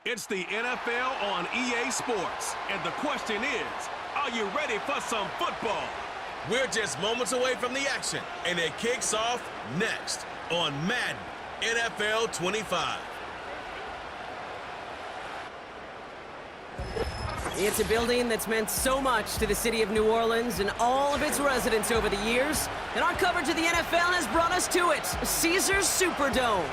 It's the NFL on EA Sports, and the question is, are you ready for some football? We're just moments away from the action, and it kicks off next on Madden NFL 25. It's a building that's meant so much to the city of New Orleans and all of its residents over the years, and our coverage of the NFL has brought us to it, Caesars Superdome.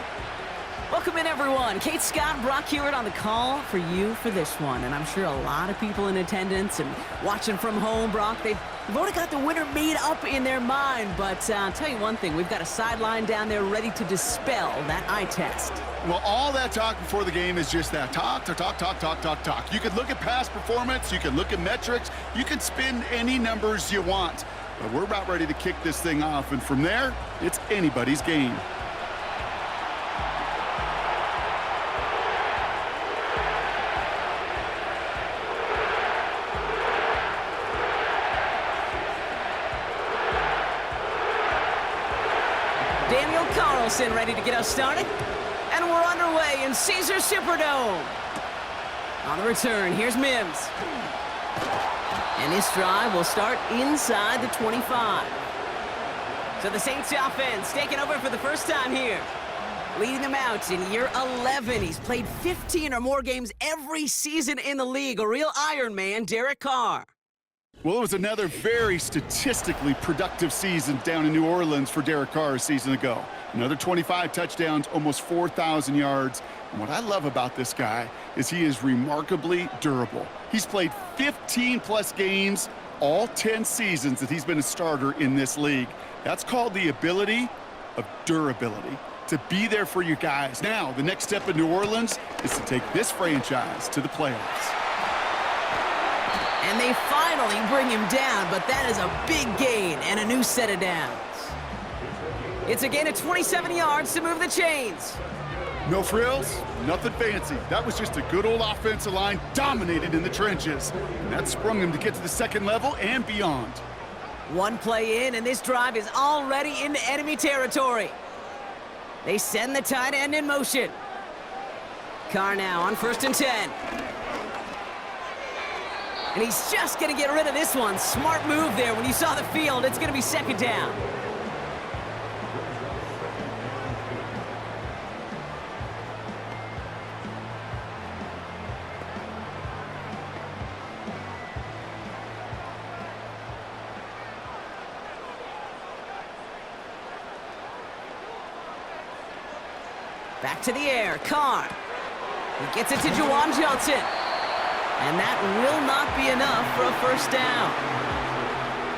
Welcome in, everyone. Kate Scott, Brock Hewitt on the call for you for this one. And I'm sure a lot of people in attendance and watching from home, Brock, they've already got the winner made up in their mind. But I'll tell you one thing, we've got a sideline down there ready to dispel that eye test. Well, all that talk before the game is just that. Talk. You can look at past performance, you can look at metrics, you can spin any numbers you want. But we're about ready to kick this thing off, and from there, it's anybody's game. Ready to get us started, and we're underway in Caesars Superdome. On the return, here's Mims. And this drive will start inside the 25. So the Saints offense taking over for the first time here. Leading them out in year 11. He's played 15 or more games every season in the league. A real Iron Man, Derek Carr. Well, it was another very statistically productive season down in New Orleans for Derek Carr a season ago. Another 25 touchdowns, almost 4,000 yards. And what I love about this guy is he is remarkably durable. He's played 15-plus games, all 10 seasons that he's been a starter in this league. That's called the ability of durability, to be there for you guys. Now, the next step in New Orleans is to take this franchise to the playoffs. And they finally bring him down, but that is a big gain and a new set of downs. It's a gain of 27 yards to move the chains. No frills, nothing fancy. That was just a good old offensive line dominated in the trenches. And that sprung him to get to the second level and beyond. One play in, and this drive is already into enemy territory. They send the tight end in motion. Carr now on 1st and 10. And he's just going to get rid of this one. Smart move there. When you saw the field, it's going to be second down. Back to the air, Carr. He gets it to Juwan Johnson. And that will not be enough for a first down.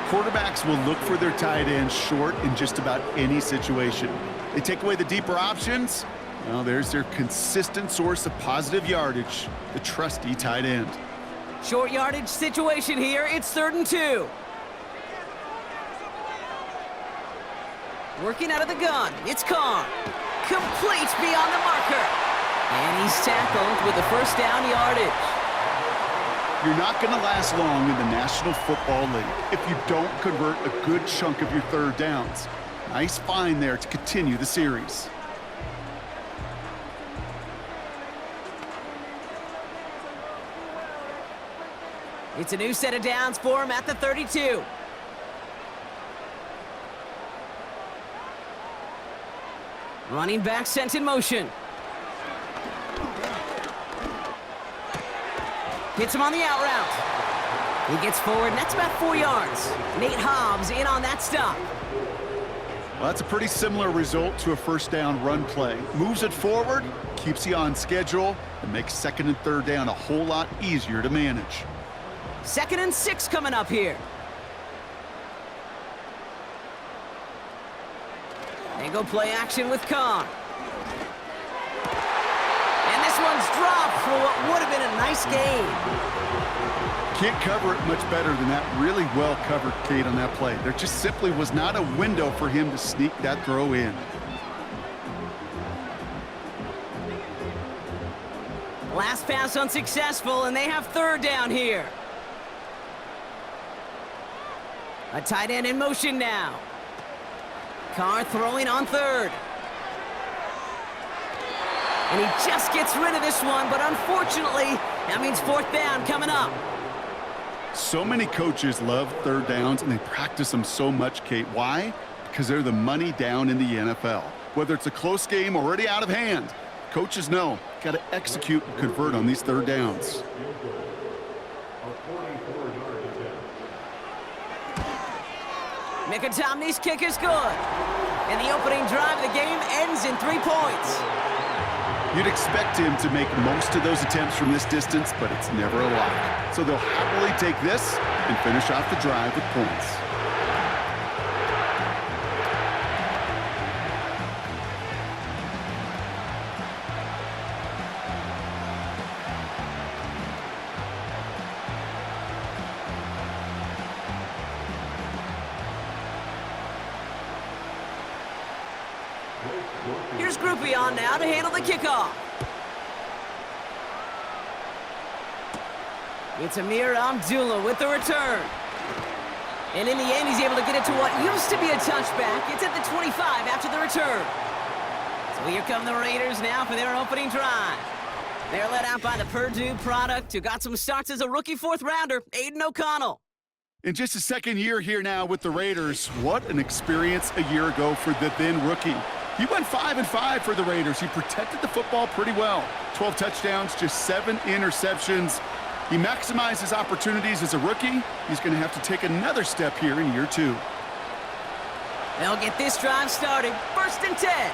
Quarterbacks will look for their tight end short in just about any situation. They take away the deeper options. Well, there's their consistent source of positive yardage, the trusty tight end. Short yardage situation here. It's 3rd and 2. Working out of the gun. It's Carr. Complete beyond the marker. And he's tackled with the first down yardage. You're not going to last long in the National Football League if you don't convert a good chunk of your third downs. Nice find there to continue the series. It's a new set of downs for him at the 32. Running back sent in motion. Hits him on the out route. He gets forward, and that's about 4 yards. Nate Hobbs in on that stop. Well, that's a pretty similar result to a first down run play. Moves it forward, keeps you on schedule, and makes 2nd and 3rd down a whole lot easier to manage. 2nd and 6 coming up here. They go play action with Carr. And this one's dropped for what would have been a nice gain. Can't cover it much better than that. Really well covered, Kate, on that play. There just simply was not a window for him to sneak that throw in. Last pass unsuccessful, and they have 3rd down here. A tight end in motion now. Carr throwing on 3rd. And he just gets rid of this one, but unfortunately, that means fourth down coming up. So many coaches love third downs, and they practice them so much, Kate. Why? Because they're the money down in the NFL. Whether it's a close game already out of hand, coaches know, got to execute and convert on these third downs. Mickey kick is good. And the opening drive of the game ends in 3 points. You'd expect him to make most of those attempts from this distance, but it's never a lock. So they'll happily take this and finish off the drive with points. Here's Groupie on now to handle the kickoff. It's Amir Abdullah with the return. And in the end, he's able to get it to what used to be a touchback. It's at the 25 after the return. So here come the Raiders now for their opening drive. They're led out by the Purdue product, who got some starts as a rookie fourth-rounder, Aiden O'Connell. In just his second year here now with the Raiders, what an experience a year ago for the then rookie. He went 5-5 for the Raiders. He protected the football pretty well. 12 touchdowns, just 7 interceptions. He maximized his opportunities as a rookie. He's going to have to take another step here in year 2. They'll get this drive started. 1st and 10.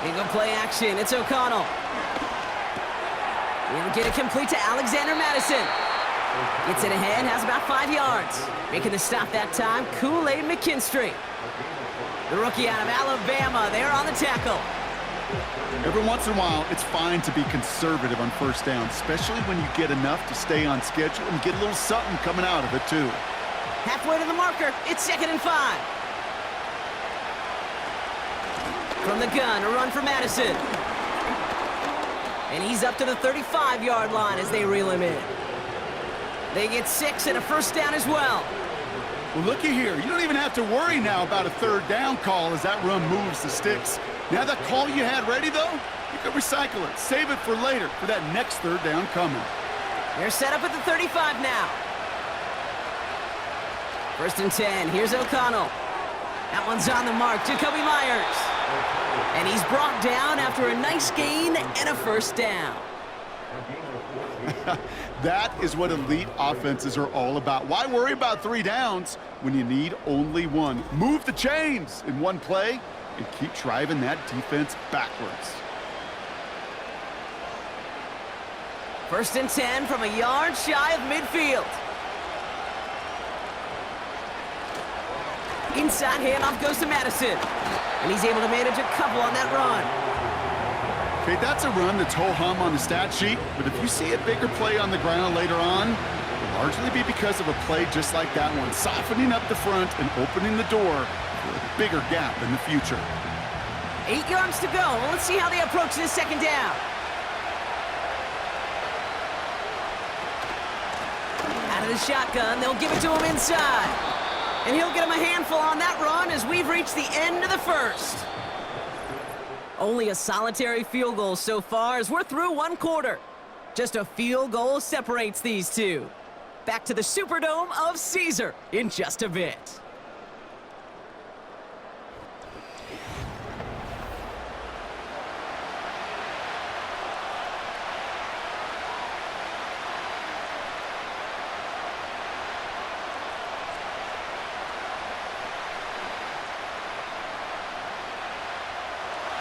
Eagle play action. It's O'Connell. He'll get it complete to Alexander Madison. Gets it ahead, has about 5 yards. Making the stop that time, Kool-Aid McKinstry. The rookie out of Alabama, there on the tackle. Every once in a while, it's fine to be conservative on first down, especially when you get enough to stay on schedule and get a little something coming out of it, too. Halfway to the marker, it's 2nd and 5. From the gun, a run for Madison. And he's up to the 35-yard line as they reel him in. They get 6 and a first down as well. Well, looky here. You don't even have to worry now about a third down call as that run moves the sticks. Now that call you had ready, though, you can recycle it. Save it for later for that next third down coming. They're set up at the 35 now. 1st and 10. Here's O'Connell. That one's on the mark. Jacoby Myers. And he's brought down after a nice gain and a first down. That is what elite offenses are all about. Why worry about 3 downs when you need only 1? Move the chains in one play and keep driving that defense backwards. 1st and 10 from a yard shy of midfield. Inside handoff goes to Madison. And he's able to manage a couple on that run. Okay, that's a run that's ho-hum on the stat sheet, but if you see a bigger play on the ground later on, it'll largely be because of a play just like that one, softening up the front and opening the door for a bigger gap in the future. 8 yards to go. Well, let's see how they approach this 2nd down. Out of the shotgun, they'll give it to him inside. And he'll get him a handful on that run as we've reached the end of the first. Only a solitary field goal so far as we're through 1 quarter. Just a field goal separates these two. Back to the Superdome of Caesar in just a bit.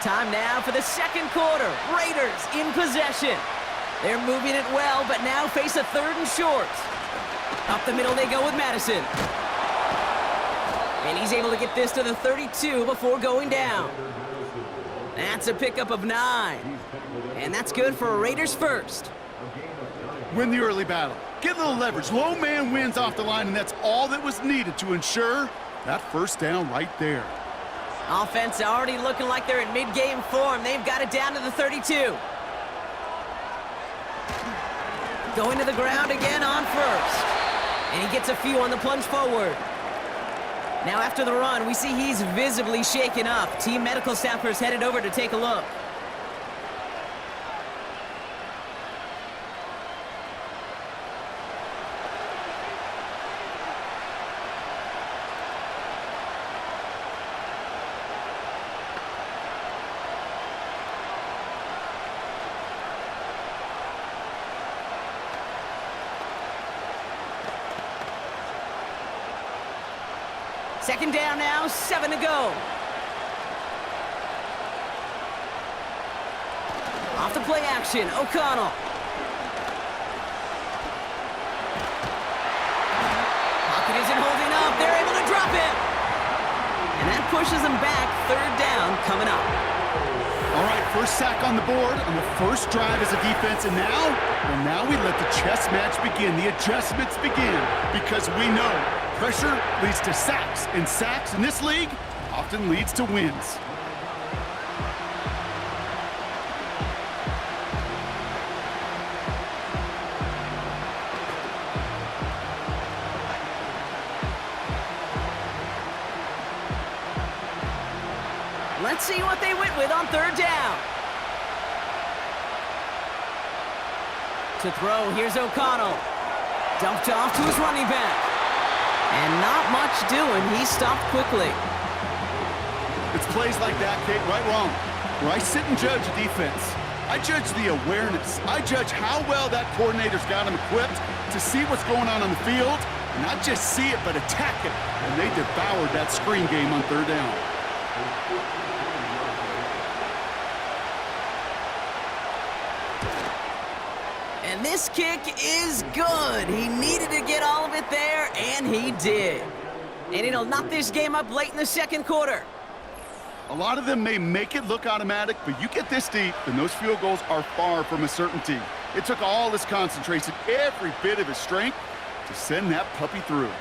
Time now for the 2nd quarter. Raiders in possession. They're moving it well, but now face a 3rd and short. Up the middle they go with Madison. And he's able to get this to the 32 before going down. That's a pickup of 9. And that's good for a Raiders first. Win the early battle. Get a little leverage. Low man wins off the line, and that's all that was needed to ensure that first down right there. Offense already looking like they're in mid-game form. They've got it down to the 32. Going to the ground again on 1st. And he gets a few on the plunge forward. Now after the run, we see he's visibly shaken up. Team medical staffers headed over to take a look. Second down now, 7 to go. Off the play action, O'Connell. Pocket isn't holding up, they're able to drop him. And that pushes them back, third down coming up. All right, first sack on the board on the first drive as a defense, and now we let the chess match begin, the adjustments begin, because we know pressure leads to sacks, and sacks in this league often leads to wins. Let's see what they went with on third down. To throw, here's O'Connell. Dumped off to his running back. And not much doing. He stopped quickly. It's plays like that, Kate, right wrong, where I sit and judge a defense. I judge the awareness. I judge how well that coordinator's got him equipped to see what's going on the field, and not just see it, but attack it. And they devoured that screen game on third down. And this kick is good. He needed to get all of it there, and he did. And it'll knock this game up late in the second quarter. A lot of them may make it look automatic, but you get this deep, and those field goals are far from a certainty. It took all his concentration, every bit of his strength, to send that puppy through.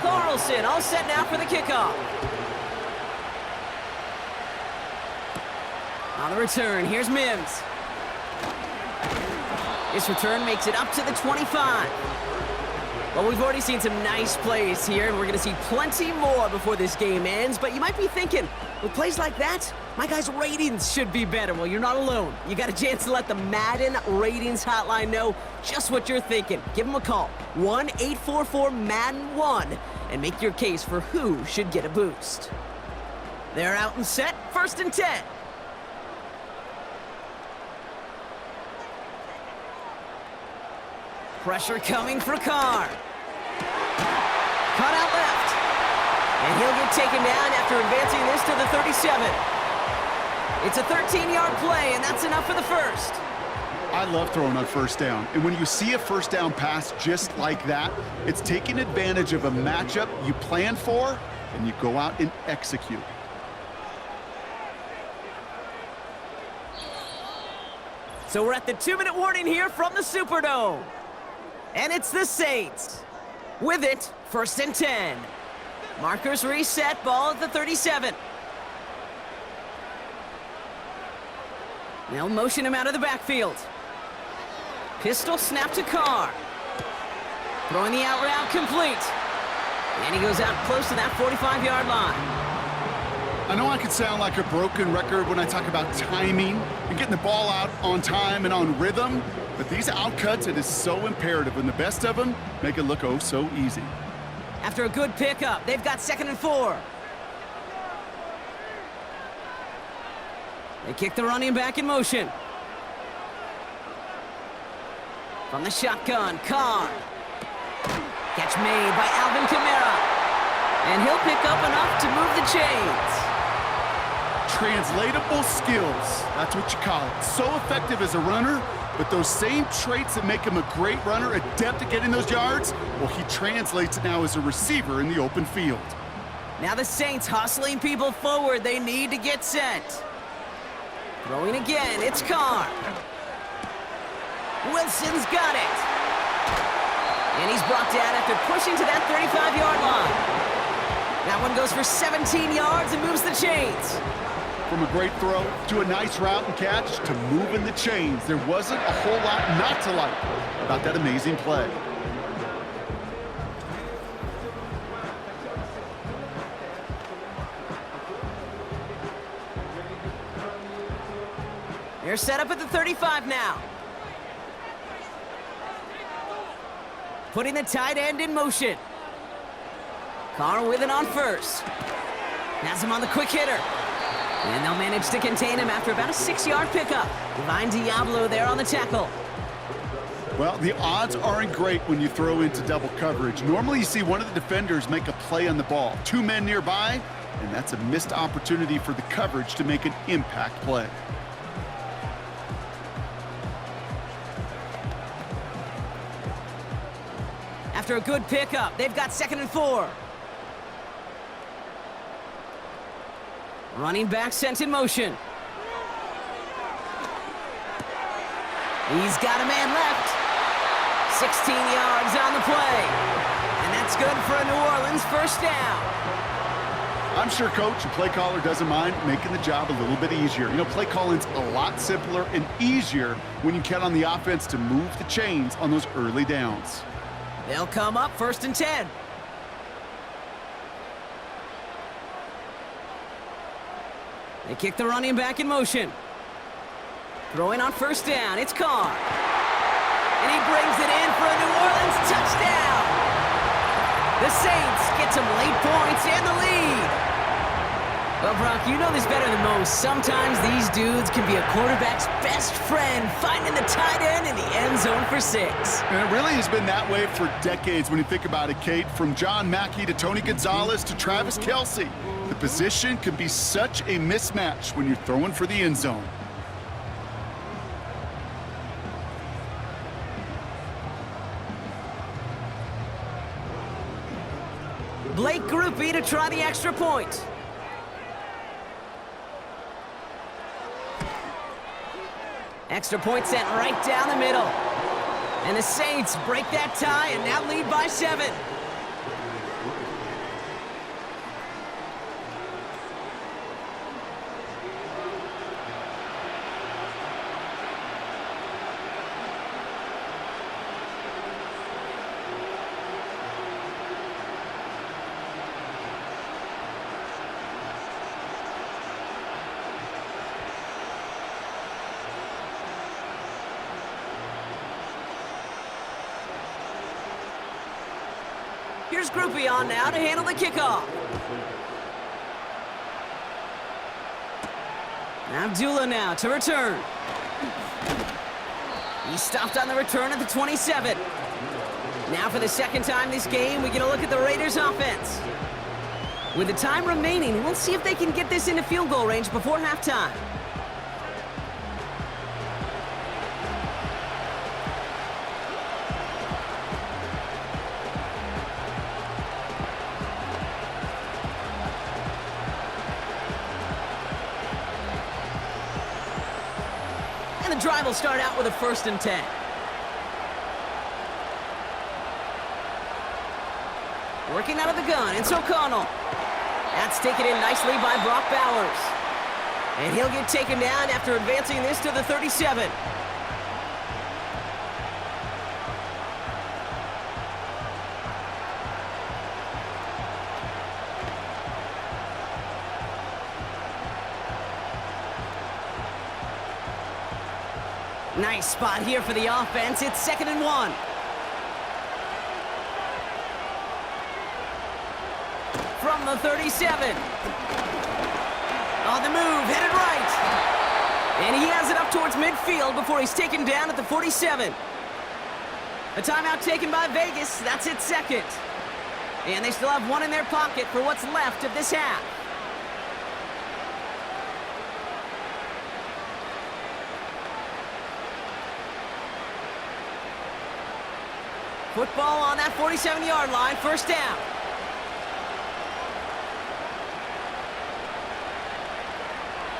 Carlson all set now for the kickoff. On the return, here's Mims. This return makes it up to the 25. Well, we've already seen some nice plays here, and we're going to see plenty more before this game ends. But you might be thinking, with plays like that, my guys' ratings should be better. Well, you're not alone. You got a chance to let the Madden Ratings Hotline know just what you're thinking. Give them a call, 1-844-MADDEN-1, and make your case for who should get a boost. They're out and set, 1st and 10. Pressure coming for Carr. Cut out left. And he'll get taken down after advancing this to the 37. It's a 13-yard play, and that's enough for the first. I love throwing on first down. And when you see a first down pass just like that, it's taking advantage of a matchup you plan for, and you go out and execute. So we're at the 2-minute warning here from the Superdome. And it's the Saints. With it, 1st and 10. Markers reset, ball at the 37. They'll motion him out of the backfield. Pistol snap to Carr. Throwing the out route complete. And he goes out close to that 45-yard line. I know I could sound like a broken record when I talk about timing and getting the ball out on time and on rhythm, but these outcuts, it is so imperative, and the best of them make it look oh so easy. After a good pickup, they've got 2nd and 4. They kick the running back in motion. From the shotgun, Carr. Catch made by Alvin Kamara. And he'll pick up enough to move the chains. Translatable skills, that's what you call it. So effective as a runner, but those same traits that make him a great runner, adept at getting those yards, well, he translates it now as a receiver in the open field. Now the Saints hustling people forward. They need to get set. Throwing again, it's Carr. Wilson's got it. And he's brought down after pushing to that 35-yard line. That one goes for 17 yards and moves the chains. From a great throw to a nice route and catch to moving the chains, there wasn't a whole lot not to like about that amazing play. They're set up at the 35 now. Putting the tight end in motion. Carr with it on first. Has him on the quick hitter. And they'll manage to contain him after about a 6-yard pickup. Divine Diablo there on the tackle. Well, the odds aren't great when you throw into double coverage. Normally you see one of the defenders make a play on the ball. 2 men nearby, and that's a missed opportunity for the coverage to make an impact play. After a good pickup, they've got 2nd and 4. Running back sent in motion. He's got a man left. 16 yards on the play. And that's good for a New Orleans first down. I'm sure coach and play caller doesn't mind making the job a little bit easier. You know, play calling's a lot simpler and easier when you count on the offense to move the chains on those early downs. They'll come up 1st and 10. They kick the running back in motion. Throwing on 1st down, it's Carr. And he brings it in for a New Orleans touchdown. The Saints get some late points and the lead. Well, Brock, you know this better than most. Sometimes these dudes can be a quarterback's best friend, finding the tight end in the end zone for 6. And it really has been that way for decades when you think about it, Kate. From John Mackey to Tony Gonzalez to Travis Kelce. The position can be such a mismatch when you're throwing for the end zone. Blake Grupe to try the extra point. Extra point sent right down the middle. And the Saints break that tie and now lead by 7. Here's Grupe on now to handle the kickoff. Abdullah now to return. He stopped on the return at the 27. Now for the 2nd time this game, we get a look at the Raiders' offense. With the time remaining, we'll see if they can get this into field goal range before halftime. And the drive will start out with a 1st and 10. Working out of the gun, it's O'Connell. That's taken in nicely by Brock Bowers. And he'll get taken down after advancing this to the 37. Nice spot here for the offense. It's 2nd and 1. From the 37. On the move, headed right. And he has it up towards midfield before he's taken down at the 47. A timeout taken by Vegas. That's its 2nd. And they still have 1 in their pocket for what's left of this half. Football on that 47-yard line, 1st down.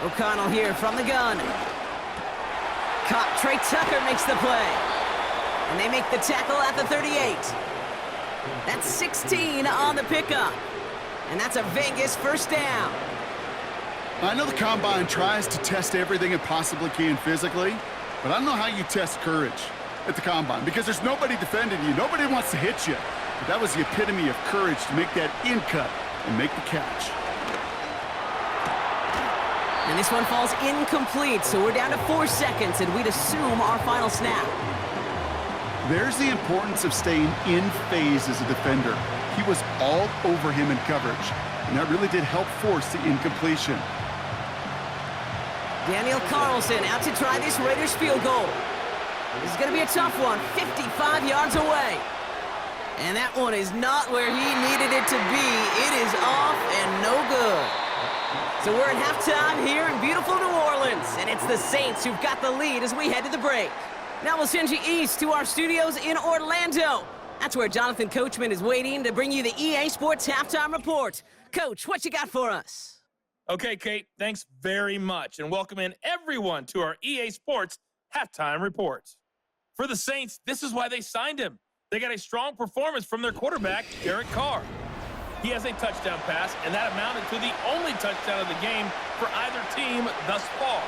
O'Connell here from the gun. Trey Tucker makes the play. And they make the tackle at the 38. That's 16 on the pickup. And that's a Vegas first down. I know the Combine tries to test everything it possibly can physically, but I don't know how you test courage at the Combine because there's nobody defending you. Nobody wants to hit you. But that was the epitome of courage to make that in cut and make the catch. And this one falls incomplete, so we're down to 4 seconds, and we'd assume our final snap. There's the importance of staying in phase as a defender. He was all over him in coverage, and that really did help force the incompletion. Daniel Carlson out to try this Raiders field goal. This is going to be a tough one, 55 yards away. And that one is not where he needed it to be. It is off and no good. So we're at halftime here in beautiful New Orleans, and it's the Saints who've got the lead as we head to the break. Now we'll send you east to our studios in Orlando. That's where Jonathan Coachman is waiting to bring you the EA Sports Halftime Report. Coach, what you got for us? Okay, Kate, thanks very much, and welcome in everyone to our EA Sports Halftime Report. For the Saints, this is why they signed him. They got a strong performance from their quarterback, Derek Carr. He has a touchdown pass, and that amounted to the only touchdown of the game for either team thus far.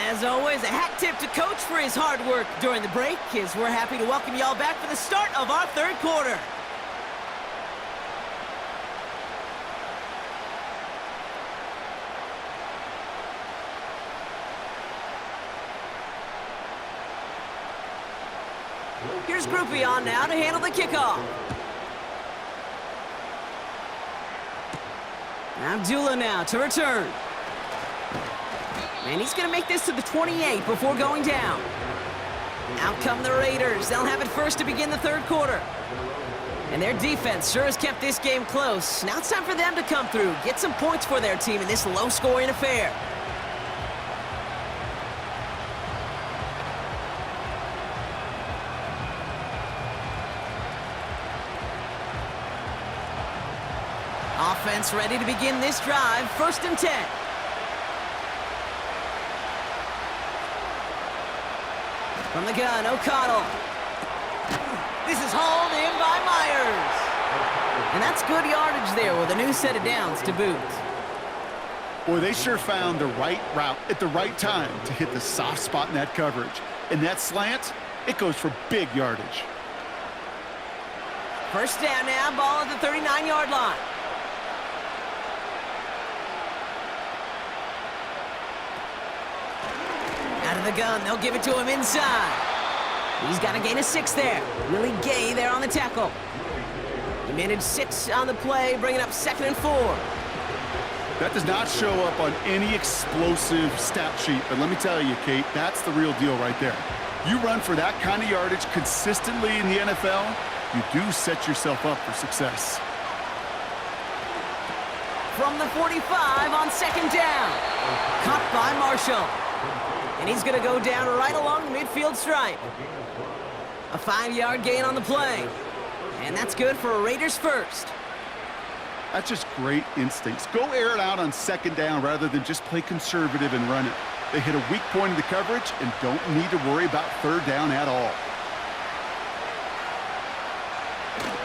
As always, a hat tip to Coach for his hard work during the break, as we're happy to welcome y'all back for the start of our third quarter. Here's Groupie on now to handle the kickoff. Abdullah now to return. And he's going to make this to the 28 before going down. Out come the Raiders. They'll have it first to begin the third quarter. And their defense sure has kept this game close. Now it's time for them to come through, get some points for their team in this low-scoring affair. Offense ready to begin this drive. 1st and 10. From the gun, O'Connell. This is hauled in by Myers. And that's good yardage there with a new set of downs to boot. Boy, they sure found the right route at the right time to hit the soft spot in that coverage. And that slant, it goes for big yardage. First down now, ball at the 39-yard line. Out of the gun, they'll give it to him inside. He's got a gain of 6 there. Really Gay there on the tackle. He managed 6 on the play, bringing up 2nd and 4. That does not show up on any explosive stat sheet, but let me tell you, Kate, that's the real deal right there. You run for that kind of yardage consistently in the NFL, you do set yourself up for success. From the 45 on 2nd down. Caught by Marshall. And he's going to go down right along the midfield stripe. A 5-yard gain on the play. And that's good for a Raiders first. That's just great instincts. Go air it out on 2nd down rather than just play conservative and run it. They hit a weak point in the coverage and don't need to worry about 3rd down at all.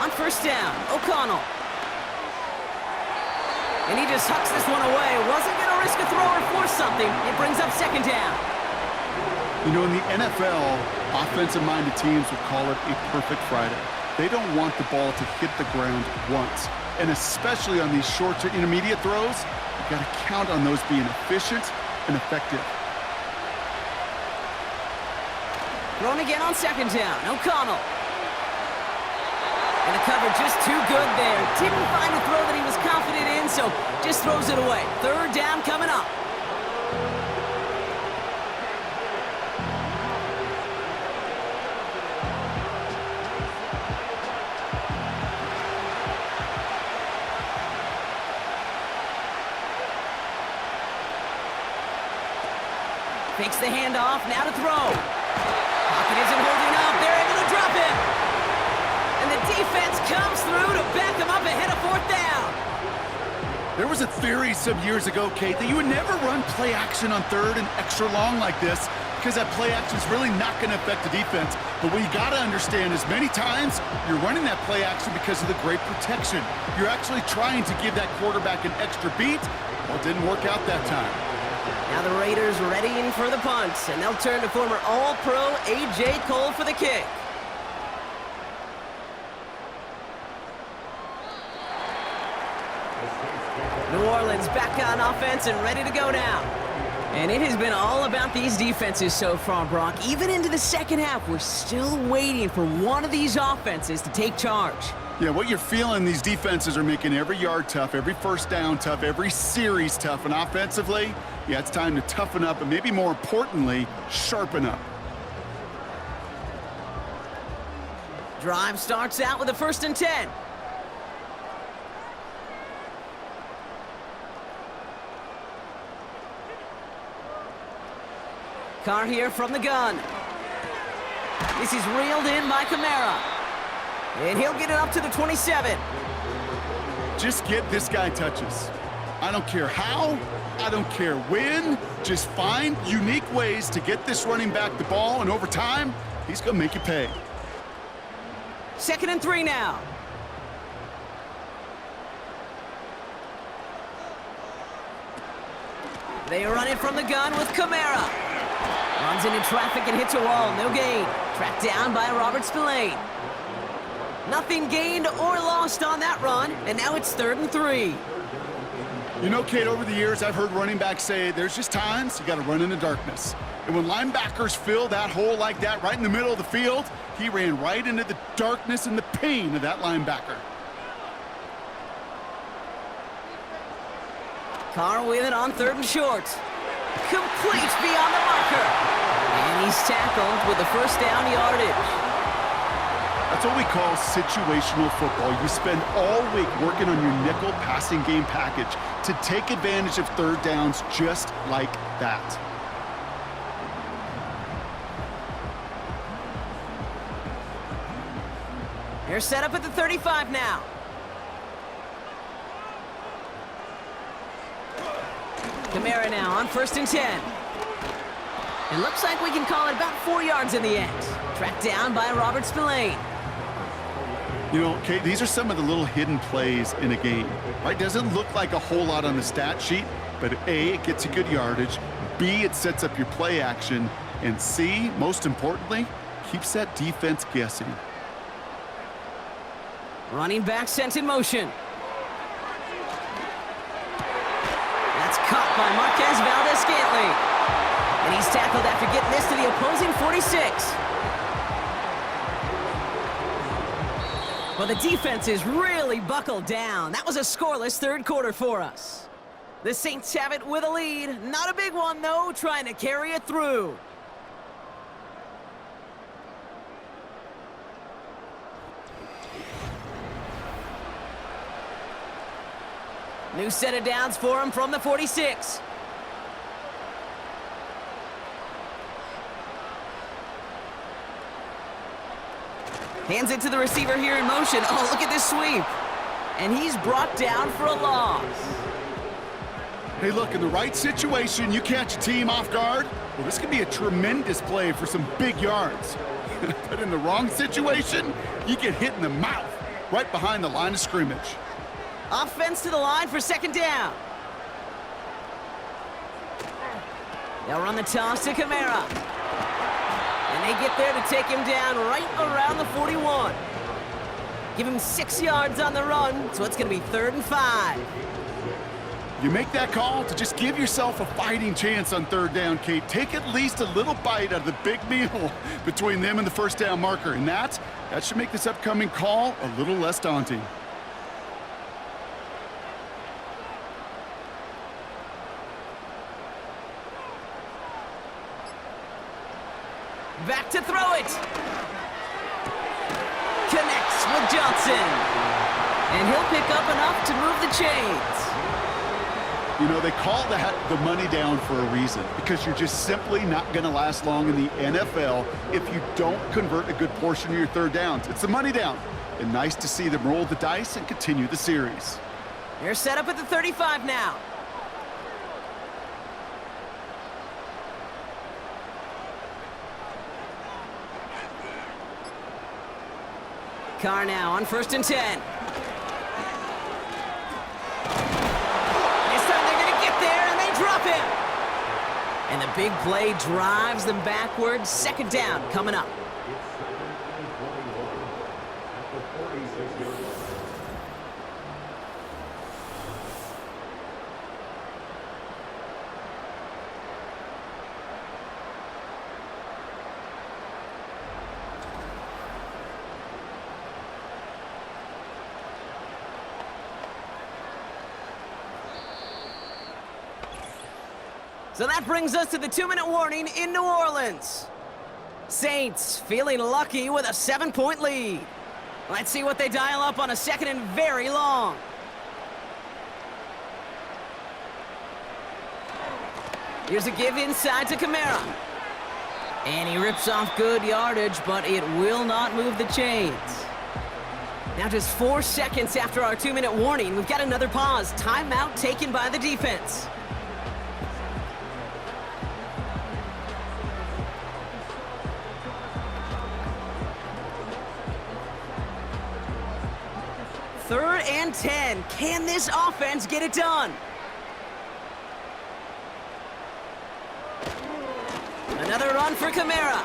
On 1st down, O'Connell. And he just hucks this one away. Wasn't going to risk a throw or force something. It brings up 2nd down. You know, in the NFL, offensive-minded teams would call it a perfect Friday. They don't want the ball to hit the ground once. And especially on these short to intermediate throws, you've got to count on those being efficient and effective. Thrown again on 2nd down, O'Connell. And the cover just too good there. Didn't find a throw that he was confident in, so just throws it away. 3rd down coming up. Fakes the handoff, now to throw. Pocket isn't holding up, they're able to drop it. And the defense comes through to back them up ahead of 4th down. There was a theory some years ago, Kate, that you would never run play action on 3rd and extra long like this because that play action is really not going to affect the defense. But what you got to understand is many times you're running that play action because of the great protection. You're actually trying to give that quarterback an extra beat. Well, it didn't work out that time. Now the Raiders readying for the punt, and they'll turn to former All-Pro A.J. Cole for the kick. New Orleans back on offense and ready to go now. And it has been all about these defenses so far, Brock. Even into the second half, we're still waiting for one of these offenses to take charge. Yeah, what you're feeling, these defenses are making every yard tough, every first down tough, every series tough. And offensively, yeah, it's time to toughen up and maybe more importantly, sharpen up. Drive starts out with a 1st and 10. Carr here from the gun. This is reeled in by Kamara. And he'll get it up to the 27. Just get this guy touches. I don't care how, I don't care when. Just find unique ways to get this running back the ball, and over time, he's going to make you pay. 2nd and 3 now. They run it from the gun with Kamara. Runs into traffic and hits a wall. No gain. Tracked down by Robert Spillane. Nothing gained or lost on that run, and now it's 3rd and 3. You know, Kate, over the years, I've heard running backs say there's just times you got to run in the darkness. And when linebackers fill that hole like that right in the middle of the field, he ran right into the darkness and the pain of that linebacker. Carr with it on 3rd and short. Complete beyond the marker. And he's tackled with the 1st down yardage. That's what we call situational football. You spend all week working on your nickel passing game package to take advantage of 3rd downs just like that. They're set up at the 35 now. Kamara now on 1st and 10. It looks like we can call it about 4 yards in the end. Tracked down by Robert Spillane. You know, Kate, these are some of the little hidden plays in a game, right? Doesn't look like a whole lot on the stat sheet, but A, it gets you good yardage, B, it sets up your play action, and C, most importantly, keeps that defense guessing. Running back sent in motion. That's caught by Marquez Valdez-Scantling. And he's tackled after getting this to the opposing 46. Well, the defense is really buckled down. That was a scoreless 3rd quarter for us. The Saints have it with a lead. Not a big one, though, trying to carry it through. New set of downs for him from the 46. Hands it to the receiver here in motion. Oh, look at this sweep. And he's brought down for a loss. Hey, look, in the right situation, you catch a team off guard. Well, this could be a tremendous play for some big yards. But in the wrong situation, you get hit in the mouth right behind the line of scrimmage. Offense to the line for 2nd down. They'll run the toss to Kamara. And they get there to take him down right around the 41. Give him 6 yards on the run, so it's going to be 3rd and 5. You make that call to just give yourself a fighting chance on 3rd down, Kate. Take at least a little bite out of the big meal between them and the 1st down marker. And that should make this upcoming call a little less daunting. Back to throw it. Connects with Johnson. And he'll pick up enough to move the chains. You know, they call that the money down for a reason, because you're just simply not going to last long in the NFL if you don't convert a good portion of your 3rd downs. It's the money down. And nice to see them roll the dice and continue the series. They're set up at the 35 now. Carr now on 1st and 10. This time they're going to get there, and they drop him. And the big play drives them backwards. 2nd down coming up. So that brings us to the 2-minute warning in New Orleans. Saints feeling lucky with a 7-point lead. Let's see what they dial up on a 2nd and very long. Here's a give inside to Kamara. And he rips off good yardage, but it will not move the chains. Now just 4 seconds after our 2-minute warning, we've got another pause. Timeout taken by the defense. Third and 10. Can this offense get it done? Another run for Kamara.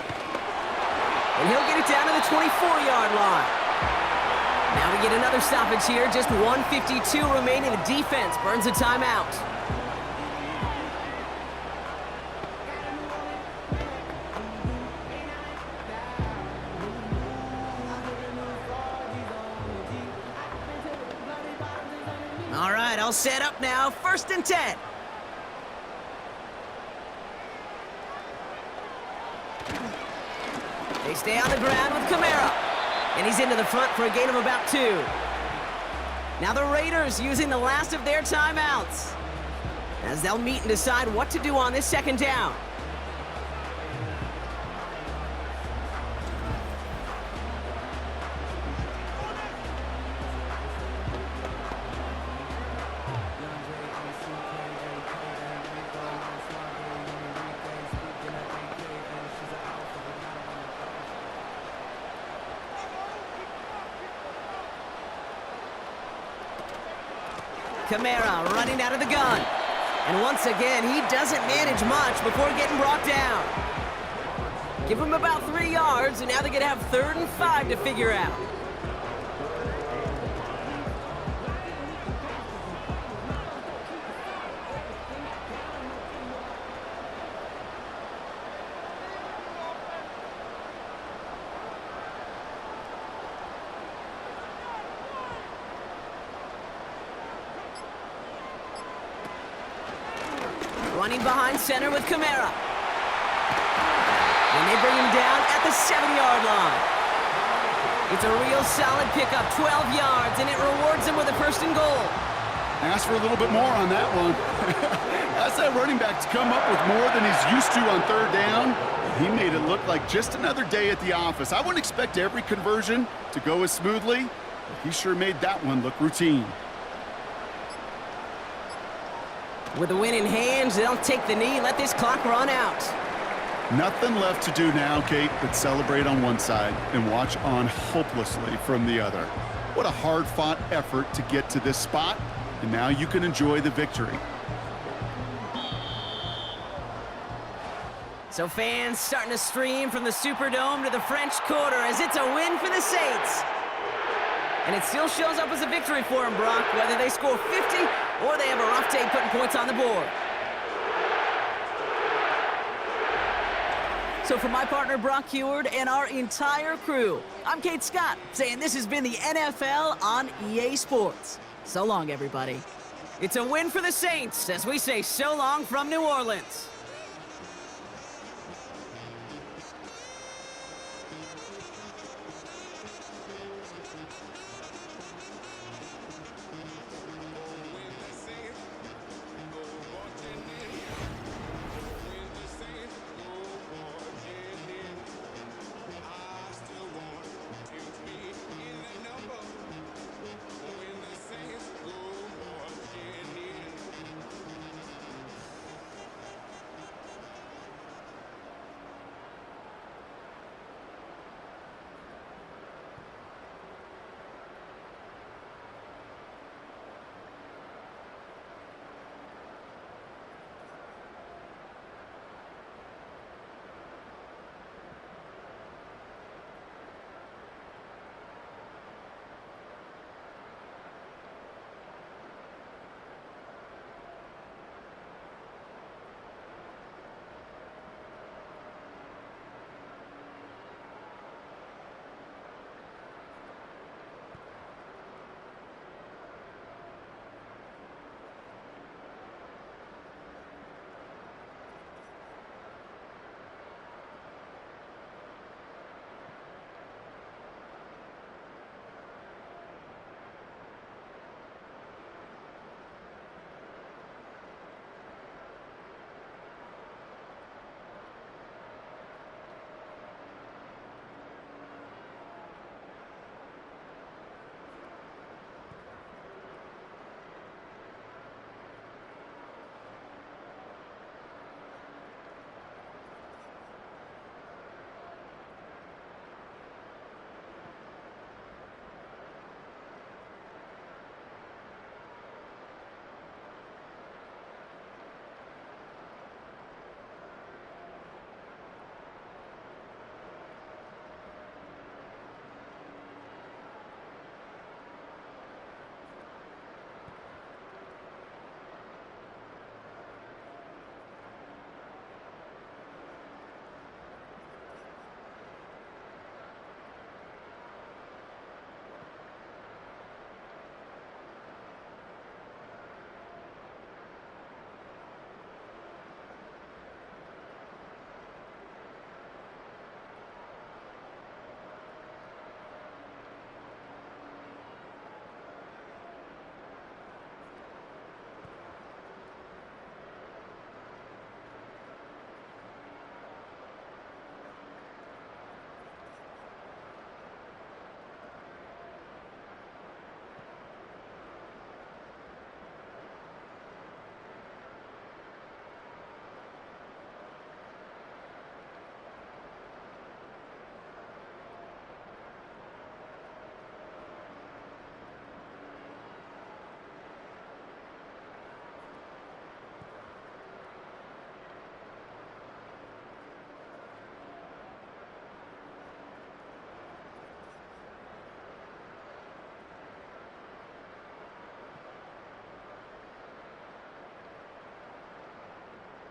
And he'll get it down to the 24-yard line. Now we get another stoppage here. Just 1:52 remaining. The defense burns a timeout. All right, all set up now. 1st and 10. They stay on the ground with Kamara. And he's into the front for a gain of about 2. Now the Raiders using the last of their timeouts, as they'll meet and decide what to do on this 2nd down. Kamara running out of the gun. And once again, he doesn't manage much before getting brought down. Give him about 3 yards, and now they're going to have 3rd and 5 to figure out. Running behind center with Kamara. And they bring him down at the 7-yard line. It's a real solid pickup, 12 yards, and it rewards him with a 1st and goal. Ask for a little bit more on that one. That's that running back to come up with more than he's used to on 3rd down. He made it look like just another day at the office. I wouldn't expect every conversion to go as smoothly, but he sure made that one look routine. With the win in hands, they'll take the knee and let this clock run out. Nothing left to do now, Kate, but celebrate on one side and watch on hopelessly from the other. What a hard-fought effort to get to this spot, and now you can enjoy the victory. So fans starting to stream from the Superdome to the French Quarter as it's a win for the Saints. And it still shows up as a victory for them, Brock, whether they score 50 or they have a rough day putting points on the board. So for my partner, Brock Heward, and our entire crew, I'm Kate Scott, saying this has been the NFL on EA Sports. So long, everybody. It's a win for the Saints as we say so long from New Orleans.